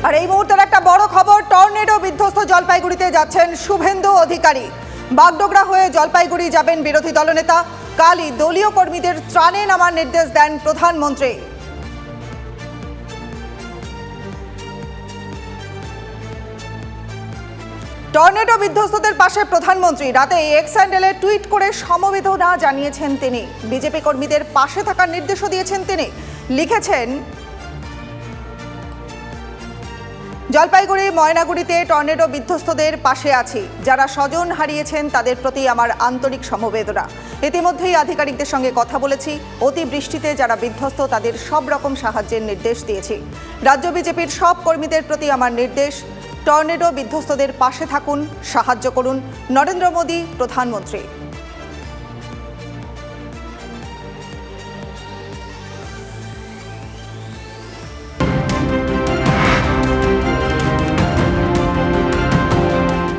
আর এই মুহূর্তের একটা বড় খবর, টর্নেডো বিধ্বস্ত জলপাইগুড়িতে যাচ্ছেন শুভেন্দু অধিকারী। বাগডোগরা হয়ে জলপাইগুড়ি যাবেন বিরোধী দলনেতা। কালই দলীয় কর্মীদের ত্রাণে নামার নির্দেশ দেন প্রধানমন্ত্রী। টর্নেডো বিধ্বস্তদের পাশে প্রধানমন্ত্রী। রাতে এক্স হ্যান্ডেলে টুইট করে সমবেদনা জানিয়েছেন তিনি। বিজেপি কর্মীদের পাশে থাকার নির্দেশও দিয়েছেন তিনি। লিখেছেন, জলপাইগুড়ি ময়নাগুড়িতে টর্নেডো বিধ্বস্তদের পাশে আছি। যারা স্বজন হারিয়েছেন তাদের প্রতি আমার আন্তরিক সমবেদনা। ইতিমধ্যেই আধিকারিকদের সঙ্গে কথা বলেছি। অতিবৃষ্টিতে যারা বিধ্বস্ত তাদের সব রকম সাহায্যের নির্দেশ দিয়েছি। রাজ্য বিজেপির সব কর্মীদের প্রতি আমার নির্দেশ, টর্নেডো বিধ্বস্তদের পাশে থাকুন, সাহায্য করুন। নরেন্দ্র মোদী, প্রধানমন্ত্রী।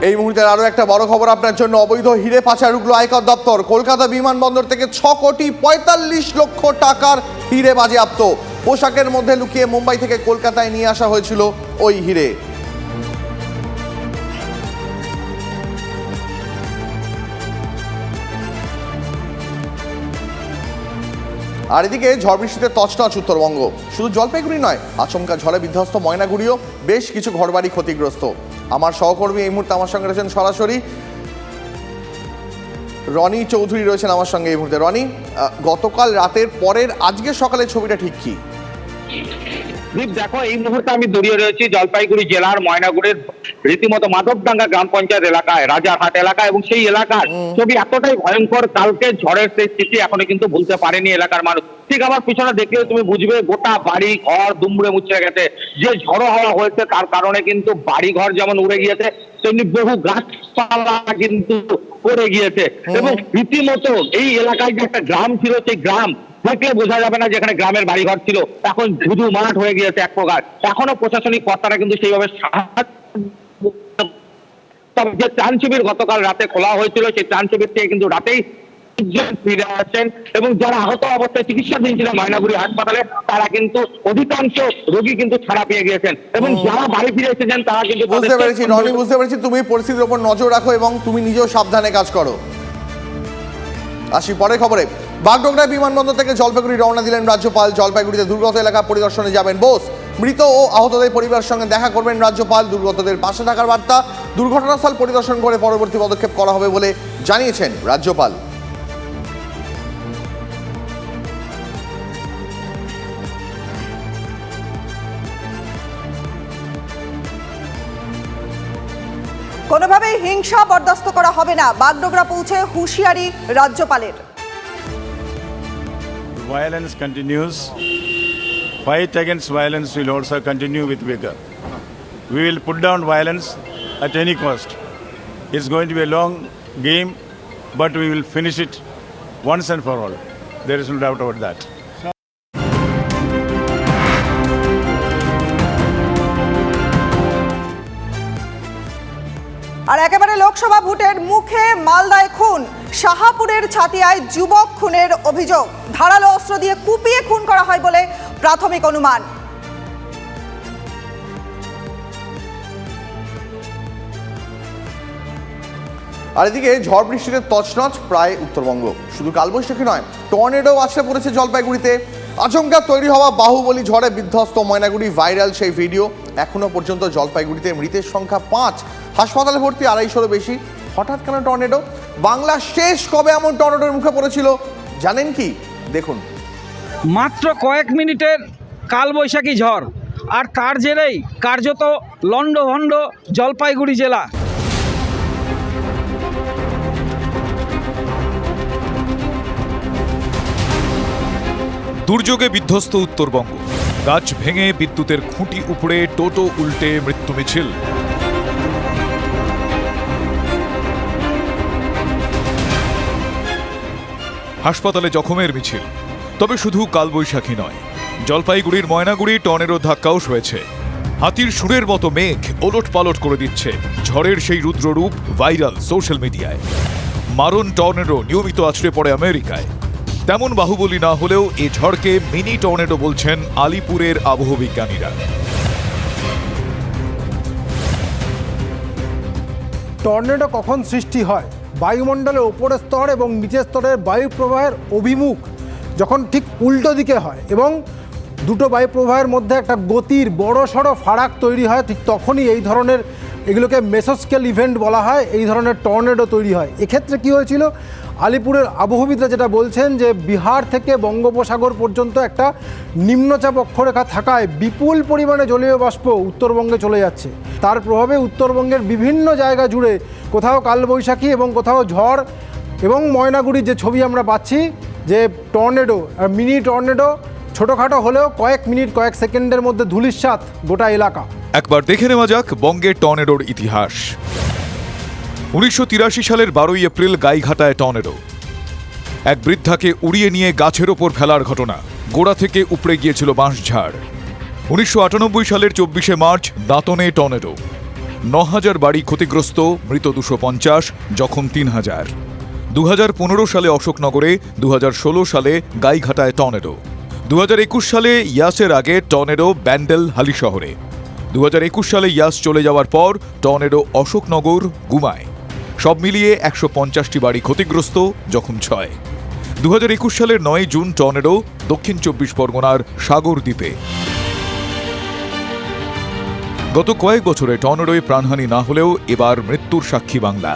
এই মুহূর্তে আরো একটা বড় খবর আপনার জন্য। অবৈধ হিরে পাচার রুখল আয়কর দপ্তর। কলকাতা বিমানবন্দর থেকে 6,45,00,000 টাকার হিরে বাজেয়াপ্ত। পোশাকের মধ্যে লুকিয়ে মুম্বাই থেকে কলকাতায় নিয়ে আসা হয়েছিল ওই হিরে। আর এদিকে ঝড় বৃষ্টিতে তছনছ উত্তরবঙ্গ। শুধু জলপাইগুড়ি নয়, আচমকা ঝড়ে বিধ্বস্ত ময়নাগুড়িও। বেশ কিছু ঘরবাড়ি ক্ষতিগ্রস্ত। আমার সহকর্মী এই মুহূর্তে আমার সঙ্গে রয়েছেন সরাসরি, রনি চৌধুরী রয়েছেন আমার সঙ্গে এই মুহূর্তে। রনি, গতকাল রাতের পরের আজকে সকালের ছবিটা ঠিক কি? দেখো, এই মুহূর্তে আমি দাঁড়িয়ে রয়েছি জলপাইগুড়ি জেলার ময়নাগুড়ির রীতিমতো মাধবডাঙ্গা গ্রাম পঞ্চায়েত এলাকায়, রাজারহাট এলাকা, এবং সেই এলাকার ছবি এতটাই ভয়ঙ্কর। কালকে ঝড়ের সেই স্মৃতি এখনো কিন্তু ভুলতে পারেনি এলাকার মানুষ। ঠিক আমার পিছনে দেখলে তুমি বুঝবে, গোটা বাড়ি ঘর দুমড়ে মুচড়ে গেছে। যে ঝড়ো হাওয়া হয়েছে তার কারণে কিন্তু বাড়ি ঘর যেমন উড়ে গিয়েছে, তেমনি বহু গাছপালা কিন্তু পড়ে গিয়েছে। এবং রীতিমতো এই এলাকায় যে একটা গ্রাম ছিল, সেই গ্রাম দেখলে বোঝা যাবে না যেখানে গ্রামের বাড়িঘর ছিল, এখন ধুধু মাঠ হয়ে গিয়েছে এক প্রকার। এখনো প্রশাসনিক কর্তারা কিন্তু সেইভাবে তবে যে ত্রাণ শিবির গতকাল রাতে খোলা হয়েছিল, সেই ত্রাণ শিবির থেকে কিন্তু রাতেই ফিরে আসেন। এবং যারা আহত অবস্থায় চিকিৎসাধীন ছিলেন ময়নাগুড়ি হাসপাতালে, তারা কিন্তু অধিকাংশ রোগী কিন্তু ছাড়া পেয়ে গিয়েছেন। এবং যারা বাড়ি ফিরে এসেছেন তারা কিন্তু বুঝতে পেরেছি রনি, বুঝতে পেরেছি। তুমি পরিস্থিতির উপর নজর রাখো এবং তুমি নিজেও সাবধানে কাজ করো। আসি পরের খবরে। বাগডোগরা বিমানবন্দর থেকে জলপাইগুড়ি রওনা দিলেন রাজ্যপাল। জলপাইগুড়িতে দুর্গত এলাকা পরিদর্শনে যাবেন বোস। মৃত ও আহতদের পরিবারের সঙ্গে দেখা করবেন রাজ্যপাল। দুর্গতদের পাশে থাকার বার্তা। দুর্ঘটনাস্থল পরিদর্শন করে পরবর্তী পদক্ষেপ করা হবে বলে জানিয়েছেন রাজ্যপাল। কোনোভাবেই হিংসা বরদাস্ত করা হবে না, বাগডোগরা পৌঁছে হুঁশিয়ারি রাজ্যপালের। Violence continues. Fight against violence will also continue with vigor. We will put down violence at any cost. It's going to be a long game, but we will finish it once and for all. There is no doubt about that. আর একেবারে লোকসভা ভোটের মুখে মালদায় খুন। শাহাপুরের ছাতিয়ায় যুবক খুনের অভিযোগ। ধারালো অস্ত্র দিয়ে কুপিয়ে খুন করা হয় বলে প্রাথমিক অনুমান। আর এদিকে ঝড় বৃষ্টিতে তছনছ প্রায় উত্তরবঙ্গ। শুধু কালবৈশাখী নয়, টর্নেডো আছড়ে পড়েছে জলপাইগুড়িতে। আচমকা তৈরি হওয়া বাহুবলী ঝড়ে বিধ্বস্ত ময়নাগুড়ি। ভাইরাল সেই ভিডিও। এখনো পর্যন্ত জলপাইগুড়িতে মৃতের সংখ্যা 5। হাসপাতালে ভর্তি 250-রও বেশি। হঠাৎ কেন টর্নেডো? বাংলা শেষ কবে এমন টর্নেডোর মুখে পড়েছিল জানেন কি? দেখুন। মাত্র কয়েক মিনিটের কালবৈশাখী ঝড়, আর তার জেরেই কার্যত লণ্ডভণ্ড জলপাইগুড়ি জেলা। দুর্যোগে বিধ্বস্ত উত্তরবঙ্গ। গাছ ভেঙে বিদ্যুতের খুঁটি উপড়ে টোটো উল্টে মৃত্যু মিছিল। হাসপাতালে জখমের মিছিল। তবে শুধু কালবৈশাখী নয়, জলপাইগুড়ির ময়নাগুড়ি টর্নেডোর ধাক্কাও সয়েছে। হাতির সুরের মতো মেঘ ওলট পালট করে দিচ্ছে। ঝড়ের সেই রুদ্ররূপ ভাইরাল সোশ্যাল মিডিয়ায়। মারণ টর্নেডো নিয়মিত আছড়ে পড়ে আমেরিকায়। তেমন বাহুবলী না হলেও এই ঝড়কে মিনি টর্নেডো বলছেন আলিপুরের আবহবিজ্ঞানীরা। টর্নেডো কখন সৃষ্টি হয়? বায়ুমণ্ডলের ওপরের স্তর এবং নিচের স্তরের বায়ু প্রবাহের অভিমুখ যখন ঠিক উল্টো দিকে হয় এবং দুটো বায়ু প্রবাহের মধ্যে একটা গতির বড় সড়ো ফারাক তৈরি হয়, ঠিক তখনই এই ধরনের, এগুলোকে মেসোস্কেল ইভেন্ট বলা হয়, এই ধরনের টর্নেডো তৈরি হয়। এক্ষেত্রে কি হয়েছিল, আলিপুরের আবহবিদরা যেটা বলছেন যে বিহার থেকে বঙ্গোপসাগর পর্যন্ত একটা নিম্নচাপ অক্ষরেখা থাকায় বিপুল পরিমাণে জলীয় বাষ্প উত্তরবঙ্গে চলে যাচ্ছে। তার প্রভাবে উত্তরবঙ্গের বিভিন্ন জায়গা জুড়ে কোথাও কালবৈশাখী এবং কোথাও ঝড় এবং ময়নাগুড়ির যে ছবি আমরা পাচ্ছি, যে টর্নেডো, মিনি টর্নেডো ছোটোখাটো হলেও কয়েক মিনিট কয়েক সেকেন্ডের মধ্যে ধূলিসাৎ গোটা এলাকা। একবার দেখে নেওয়া যাক বঙ্গের টর্নেডোর ইতিহাস। 1983 সালের 12ই এপ্রিল গাইঘাটায় টর্নেডো। এক বৃদ্ধাকে উড়িয়ে নিয়ে গাছের ওপর ফেলার ঘটনা, গোড়া থেকে উপড়ে গিয়েছিল বাঁশঝাড়। 1998 সালের 24শে মার্চ দাঁতনে টর্নেডো। 9000 বাড়ি ক্ষতিগ্রস্ত, মৃত 250, জখম 3000। 2015 সালে অশোকনগরে, 2016 সালে গাইঘাটায় টর্নেডো। 2021 সালে ইয়াসের আগে টর্নেডো ব্যান্ডেল হালিশহরে। 2021 সালে ইয়াস চলে যাওয়ার পর টর্নেডো অশোকনগর, গুমায়। সব মিলিয়ে 150টি বাড়ি ক্ষতিগ্রস্ত, জখম 6। 2021 সালের 9 জুন টর্নেডো দক্ষিণ 24 পরগনার সাগরদ্বীপে। গত কয়েক বছরে টর্নেডোয় প্রাণহানি না হলেও এবার মৃত্যুর সাক্ষী বাংলা।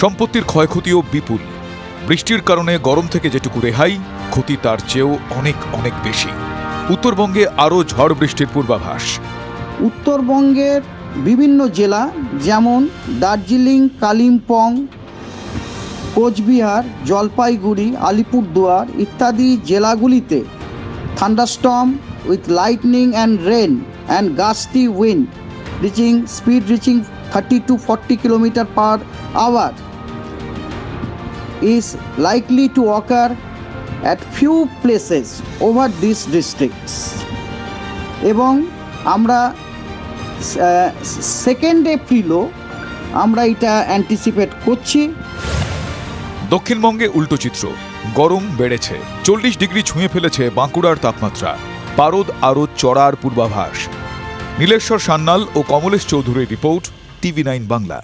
সম্পত্তির ক্ষয়ক্ষতিও বিপুল। বৃষ্টির কারণে গরম থেকে যেটুকু রেহাই, ক্ষতি তার চেয়েও অনেক অনেক বেশি। উত্তরবঙ্গে আরও ঝড় বৃষ্টির পূর্বাভাস। উত্তরবঙ্গের বিভিন্ন জেলা যেমন দার্জিলিং, কালিম্পং, কোচবিহার, জলপাইগুড়ি, আলিপুরদুয়ার ইত্যাদি জেলাগুলিতে thunderstorm with lightning and rain and gusty wind reaching 30 to 40 km/h is likely to occur at few places over these districts. এবং আমরা 2nd এপ্রিলও আমরা এটা অ্যান্টিসিপেট করছি। দক্ষিণবঙ্গে উল্টো চিত্র, গরম বেড়েছে, 40 ডিগ্রি ছুঁয়ে ফেলেছে বাঁকুড়ার তাপমাত্রা। পারদ আরও চড়ার পূর্বাভাস। নীলেশ্বর সান্যাল ও কমলেশ চৌধুরীর রিপোর্ট, TV9 বাংলা।